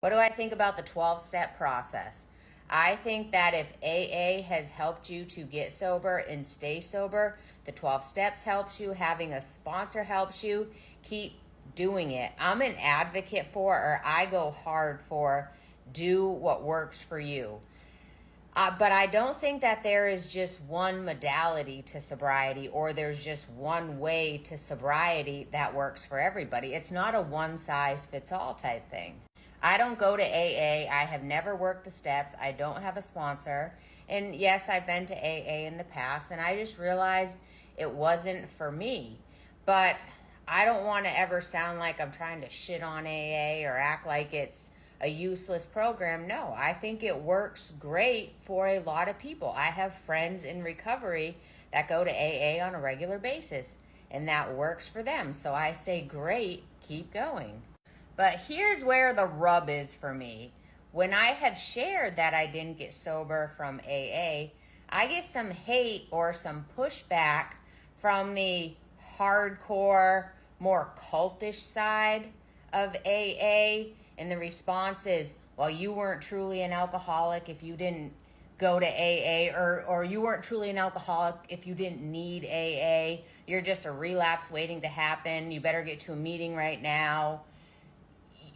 What do I think about the 12-step process? I think that if AA has helped you to get sober and stay sober, the 12 steps helps you, having a sponsor helps you, keep doing it. I'm an advocate for, or I go hard for, do what works for you. But I don't think that there is just one modality to sobriety or there's just one way to sobriety that works for everybody. It's not a one size fits all type thing. I don't go to AA. I have never worked the steps. I don't have a sponsor. And yes, I've been to AA in the past, and I just realized it wasn't for me. But I don't want to ever sound like I'm trying to shit on AA or act like it's a useless program. No, I think it works great for a lot of people. I have friends in recovery that go to AA on a regular basis, and that works for them. So I say, great, keep going. But here's where the rub is for me. When I have shared that I didn't get sober from AA, I get some hate or some pushback from the hardcore, more cultish side of AA. And the response is, well, you weren't truly an alcoholic if you didn't go to AA, or you weren't truly an alcoholic if you didn't need AA. You're just a relapse waiting to happen. You better get to a meeting right now.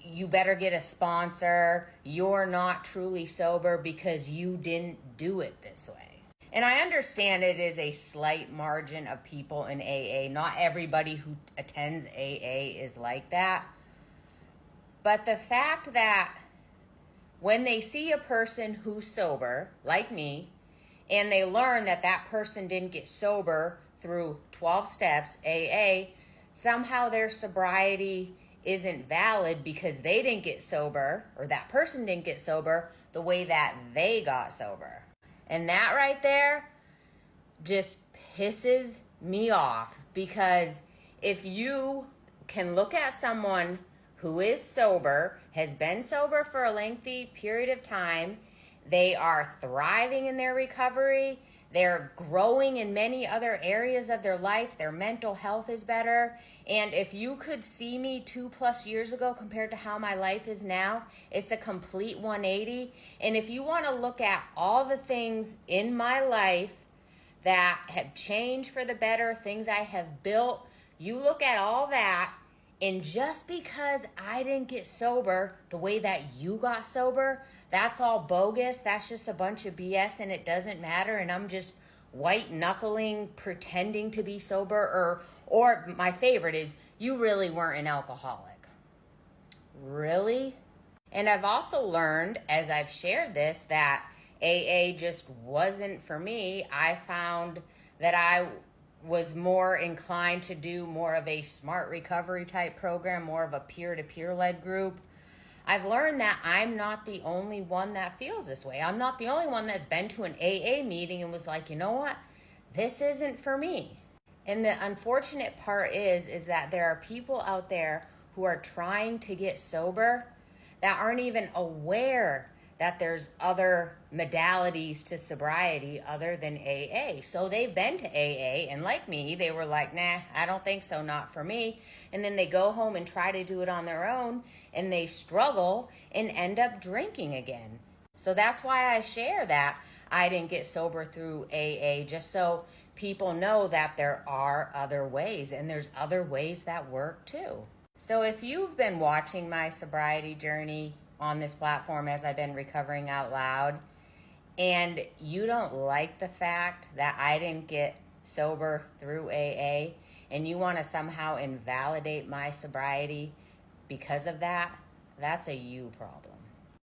You better get a sponsor. You're not truly sober because you didn't do it this way. And I understand it is a slight margin of people in AA. Not everybody who attends AA is like that. But the fact that when they see a person who's sober, like me, and they learn that that person didn't get sober through 12 steps, AA, somehow their sobriety isn't valid because they didn't get sober, or that person didn't get sober the way that they got sober. And that right there just pisses me off, because if you can look at someone who is sober, has been sober for a lengthy period of time, they are thriving in their recovery, they're growing in many other areas of their life, their mental health is better. And if you could see me 2+ years ago compared to how my life is now, it's a complete 180. And if you want to look at all the things in my life that have changed for the better, things I have built, you look at all that, and just because I didn't get sober the way that you got sober, that's all bogus. That's just a bunch of BS, and it doesn't matter. And I'm just white knuckling, pretending to be sober. Or my favorite is, you really weren't an alcoholic. Really? And I've also learned, as I've shared this, that AA just wasn't for me. I found that I was more inclined to do more of a smart recovery type program, more of a peer-to-peer led group. I've learned that I'm not the only one that feels this way. I'm not the only one that's been to an AA meeting and was like, you know what? This isn't for me. And the unfortunate part is that there are people out there who are trying to get sober that aren't even aware that there's other modalities to sobriety other than AA. So they've been to AA, and like me, they were like, nah, I don't think so, not for me. And then they go home and try to do it on their own, and they struggle and end up drinking again. So that's why I share that I didn't get sober through AA, just so people know that there are other ways, and there's other ways that work too. So if you've been watching my sobriety journey on this platform as I've been recovering out loud, and you don't like the fact that I didn't get sober through AA, and you want to somehow invalidate my sobriety because of that, that's a you problem.